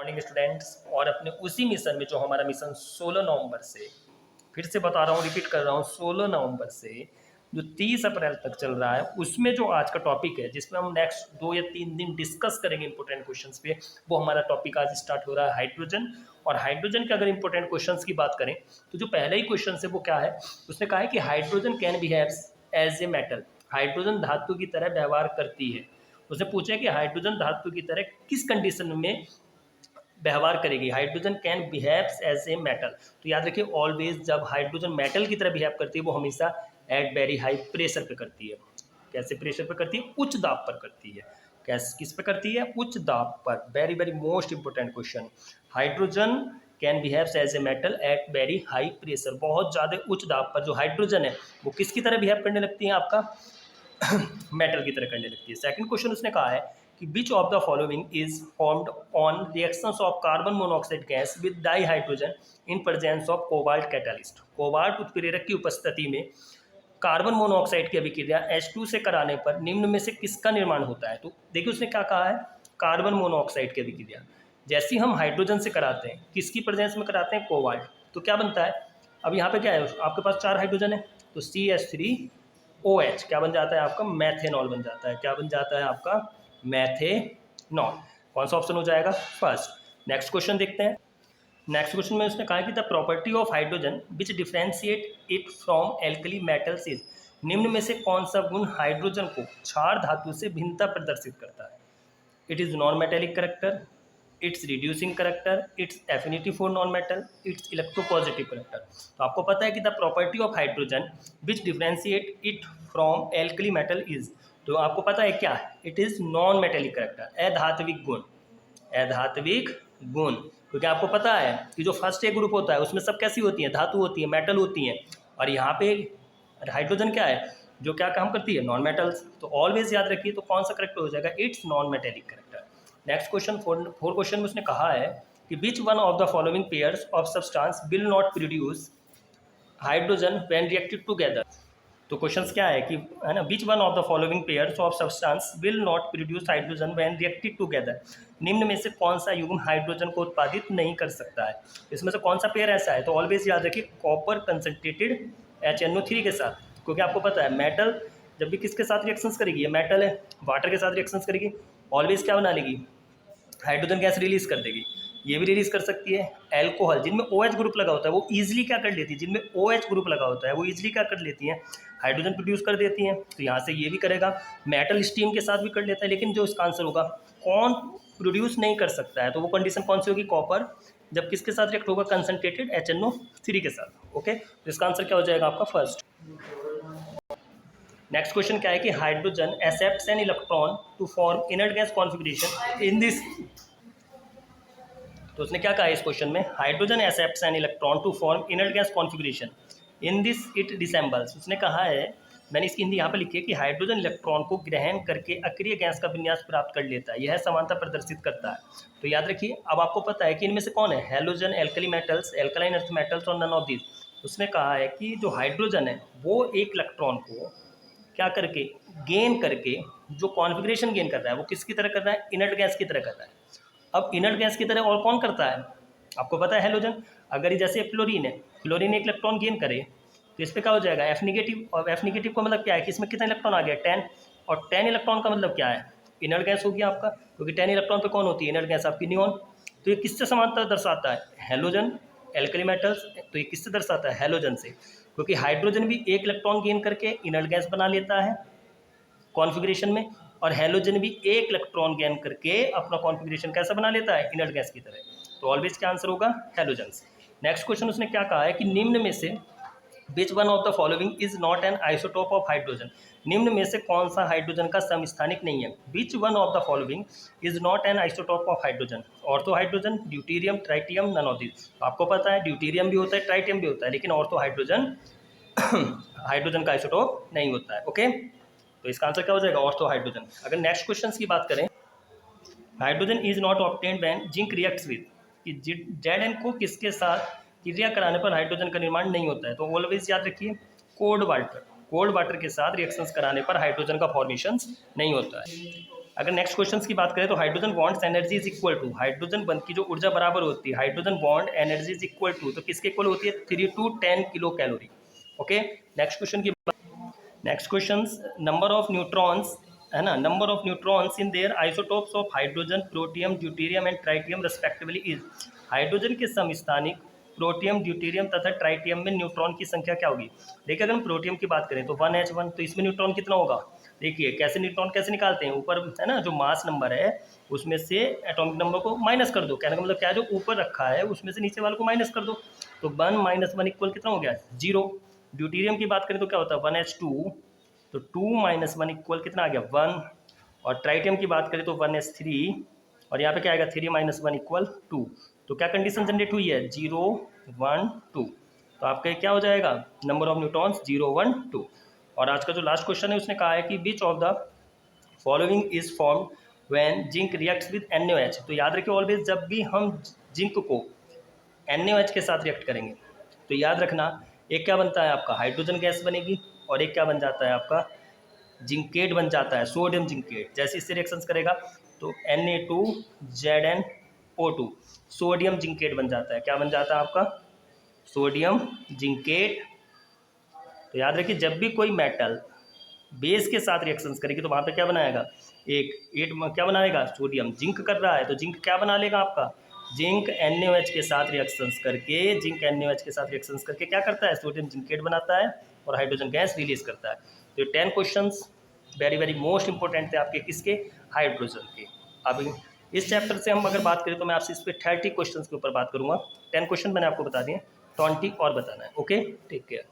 Morning students. और अपने उसी मिशन में जो हमारा मिशन 16 नवंबर से, फिर से बता रहा हूँ, रिपीट कर रहा हूँ, 16 नवंबर से जो 30 अप्रैल तक चल रहा है, उसमें जो आज का टॉपिक है जिसमें हम नेक्स्ट 2 या 3 दिन डिस्कस करेंगे इंपॉर्टेंट क्वेश्चंस पे, वो हमारा टॉपिक आज स्टार्ट हो रहा है हाइड्रोजन। और हाइड्रोजन के अगर इंपॉर्टेंट क्वेश्चंस की बात करें तो जो पहला ही क्वेश्चन है वो क्या है, उसने कहा है कि hydrogen can behaves as a metal. Hydrogen धातु की तरह व्यवहार करती है। उसने पूछा है कि हाइड्रोजन धातु की तरह किस कंडीशन में व्यवहार करेगी। Hydrogen can behaves as a metal. तो याद रखिए, ऑलवेज जब हाइड्रोजन मेटल की तरह बिहेव करती है वो हमेशा एट वेरी हाई प्रेशर पे करती है। कैसे प्रेशर पे करती है? उच्च दाब पर करती है। कैसे, किस पे करती है? उच्च दाब पर। Very very most important question. Hydrogen can behaves as a metal at very high pressure. बहुत ज़्यादा उच्च दाब पर जो हाइड्रोजन है वो किसकी तरह बिहेव करने लगती है? आपका मेटल की तरह करने लगती है। सेकंड क्वेश्चन उसने कहा है कि which of the following is formed on reactions of carbon monoxide gas with di hydrogen in presence of cobalt catalyst. Cobalt उत्प्रेरक की उपस्थिति में कार्बन मोनोऑक्साइड की अभिक्रिया H2 से कराने पर निम्न में से किसका निर्माण होता है? तो देखिए उसने क्या कहा है, कार्बन मोनोऑक्साइड की अभिक्रिया जैसी हम हाइड्रोजन से कराते हैं, किसकी प्रेजेंस में कराते हैं? कोबाल्ट। तो क्या बनता है? अब यहाँ पे क्या है, आपके पास 4 हाइड्रोजन है तो CH3OH क्या बन जाता है आपका? मैथेनॉल बन जाता है। क्या बन जाता है आपका? मैथेनॉल। कौन सा ऑप्शन हो जाएगा? फर्स्ट। नेक्स्ट क्वेश्चन देखते हैं। नेक्स्ट क्वेश्चन में उसने कहा कि the property of hydrogen which differentiate it from alkali metals is. निम्न में से कौन सा गुण हाइड्रोजन को क्षार धातु से भिन्नता प्रदर्शित करता है? It is non metallic character, its reducing character, its affinity for non metal, its electropositive character. तो आपको पता है कि the property of hydrogen which differentiate it from alkali metal is, तो आपको पता है क्या है? It is non metallic character, अधात्विक गुण। अधात्विक गुण, क्योंकि आपको पता है कि जो फर्स्ट ए ग्रुप होता है उसमें सब कैसी होती हैं? धातु होती है, मेटल होती हैं। और यहाँ पे हाइड्रोजन क्या है, जो क्या काम करती है? Non metals. तो ऑलवेज याद रखिए, तो कौन सा करेक्टर हो जाएगा? It's non metallic character. Next question, four question में उसने कहा है कि विच one of the following pairs of substance will not produce hydrogen when reacted together. तो क्वेश्चंस क्या है कि, है ना, विच one of the following pairs of substance will not produce hydrogen when reacted together. निम्न में से कौन सा युग्म हाइड्रोजन को उत्पादित नहीं कर सकता है? इसमें से कौन सा पेयर ऐसा है? तो ऑलवेज याद रखिए, कॉपर कंसनट्रेटेड HNO3 के साथ। क्योंकि आपको पता है मेटल जब भी किसके साथ रिएक्शंस करेगी, ये मेटल है, वाटर के साथ रिएक्शंस करेगी, ऑलवेज क्या बना लेगी? हाइड्रोजन गैस रिलीज कर देगी। ये भी रिलीज कर सकती है। एल्कोहल जिनमें OH ग्रुप लगा होता है वो इजीली क्या कर लेती है? जिनमें OH ग्रुप लगा होता है वो इजीली क्या कर लेती हैं? हाइड्रोजन प्रोड्यूस कर देती हैं। तो यहाँ से ये भी करेगा। मेटल स्टीम के साथ भी कर लेता है, लेकिन जो इसका आंसर होगा, कौन प्रोड्यूस नहीं कर सकता है, तो वो कंडीशन कौन सी होगी? कॉपर। जब किसके साथ रिएक्ट होगा? कंसनट्रेटेड HNO3 के साथ। ओके, तो इसका आंसर क्या हो जाएगा आपका? फर्स्ट। नेक्स्ट क्वेश्चन क्या है कि hydrogen accepts an electron to form inert gas configuration in this. तो उसने क्या कहा है इस क्वेश्चन में? Hydrogen accepts an electron to form inert gas configuration in this it resembles. उसने कहा है, मैंने इसकी हिंदी यहाँ पर लिखी है कि हाइड्रोजन इलेक्ट्रॉन को ग्रहण करके अक्रिय गैस का विन्यास प्राप्त कर लेता है, यह समानता प्रदर्शित करता है। तो याद रखिए, अब आपको पता है कि इनमें से कौन है? Halogen, alkali metals, alkaline earth metals और नन ऑफ दीज। उसने कहा है कि जो हाइड्रोजन है वो एक इलेक्ट्रॉन को क्या करके गेन करके, जो कॉन्फिगरेशन गेन कर रहा है वो किसकी तरह कर रहा है? इनर्ट गैस की तरह कर रहा है। अब इनर्ट गैस की तरह और कौन करता है? आपको पता है हेलोजन। अगर जैसे फ्लोरीन है, फ्लोरीन एक इलेक्ट्रॉन गेन करे तो इस पर क्या हो जाएगा? F negative. और F नेगेटिव का मतलब क्या है कि इसमें कितना इलेक्ट्रॉन आ गया? 10। और 10 इलेक्ट्रॉन का मतलब क्या है? इनर्ट गैस हो गया आपका, क्योंकि 10 इलेक्ट्रॉन पे कौन होती है? इनर्ट गैस आपकी नियॉन। तो ये किससे समानता दर्शाता है? Halogen, alkali metals. तो ये किससे दर्शाता है? हेलोजन से, क्योंकि हाइड्रोजन भी एक इलेक्ट्रॉन गेन करके इनर्ट गैस बना लेता है कॉन्फ़िगरेशन में, और हेलोजन भी एक इलेक्ट्रॉन गेन करके अपना कॉन्फ़िगरेशन कैसा बना लेता है? इनर्ट गैस की तरह। तो ऑलवेज क्या आंसर होगा? हेलोजन। नेक्स्ट क्वेश्चन उसने क्या कहा है कि निम्न में से विच one of the following is not an isotope of hydrogen. निम्न में से कौन सा हाइड्रोजन का समस्थानिक नहीं है? Which one of the following is not an isotope of hydrogen. Ortho hydrogen, deuterium, tritium, none of this. आपको पता है ड्यूटीरियम भी होता है, ट्राइटियम भी होता है, लेकिन ऑर्थो हाइड्रोजन हाइड्रोजन का आइसोटोप नहीं होता है। ओके, तो इसका आंसर क्या हो जाएगा? Ortho hydrogen. अगर नेक्स्ट क्वेश्चन की बात करें, hydrogen is not obtained when zinc reacts with, कि Zn को किसके साथ क्रिया कराने पर हाइड्रोजन का निर्माण नहीं होता है? तो ऑलवेज याद रखिए, कोल्ड वाटर। कोल्ड वाटर के साथ रिएक्शंस कराने पर हाइड्रोजन का फॉर्मेशन नहीं होता है। अगर नेक्स्ट क्वेश्चन की बात करें तो hydrogen bonds energy is equal to, hydrogen bond की जो ऊर्जा बराबर होती है, hydrogen bond energy is equal to, तो किसके इक्वल होती है 3 to 10 kilo calorie. Okay, next question की, next question, number of neutrons है ना, number of neutrons in their isotopes of hydrogen, protium, deuterium and tritium respectively is, hydrogen के समस्थानिक, protium, deuterium तथा ट्राइटियम में न्यूट्रॉन की संख्या क्या होगी। देखिए अगर हम प्रोटियम की बात करें तो 1H1, तो इसमें न्यूट्रॉन कितना होगा, देखिए कैसे न्यूट्रॉन कैसे निकालते हैं, ऊपर है ना जो मास नंबर है उसमें से एटॉमिक नंबर को माइनस कर दो, कहने का मतलब क्या है, जो ऊपर रखा है उसमें से नीचे वाले को माइनस कर दो, तो 1 - 1 इक्वल कितना हो गया 0। ड्यूटेरियम की बात करें तो क्या होता है 1H2, तो 2 - 1 इक्वल कितना आ गया 1। और ट्राइटियम की बात करें तो 1H3, और यहाँ पे क्या आएगा 3 - 1 इक्वल 2। तो क्या कंडीशन जनरेट हुई है 0 1 2, तो आपका क्या हो जाएगा नंबर ऑफ न्यूट्रॉन्स 0 1 2। और आज का जो लास्ट क्वेश्चन है उसने कहा है कि which of the following is form when zinc reacts with NaOH, तो याद रखिए ऑलवेज जब भी हम जिंक को NaOH के साथ रिएक्ट करेंगे तो याद रखना एक क्या बनता है आपका हाइड्रोजन गैस बनेगी, और एक क्या बन जाता है आपका जिंकेट बन जाता है, सोडियम जिंकेट। जैसे इससे रिएक्शंस करेगा तो Na2ZnO2 सोडियम जिंकेट बन जाता है, क्या बन जाता है आपका सोडियम जिंकेट। तो याद रखिए जब भी कोई मेटल बेस के साथ रिएक्शंस करेगी तो वहाँ पे क्या बनाएगा, एक क्या बनाएगा सोडियम, जिंक कर रहा है तो जिंक क्या बना लेगा आपका, जिंक NaOH के साथ रिएक्शंस करके, जिंक NaOH के साथ रिएक्शंस करके क्या करता है सोडियम जिंकेट बनाता है और हाइड्रोजन गैस रिलीज करता है। तो 10 questions very very most important थे आपके किसके, हाइड्रोजन के। अब इस चैप्टर से हम अगर बात करें तो मैं आपसे इस पर 30 क्वेश्चन के ऊपर बात करूँगा। 10 क्वेश्चन मैंने आपको बता दिए, 20 और बताना है। Okay, take care.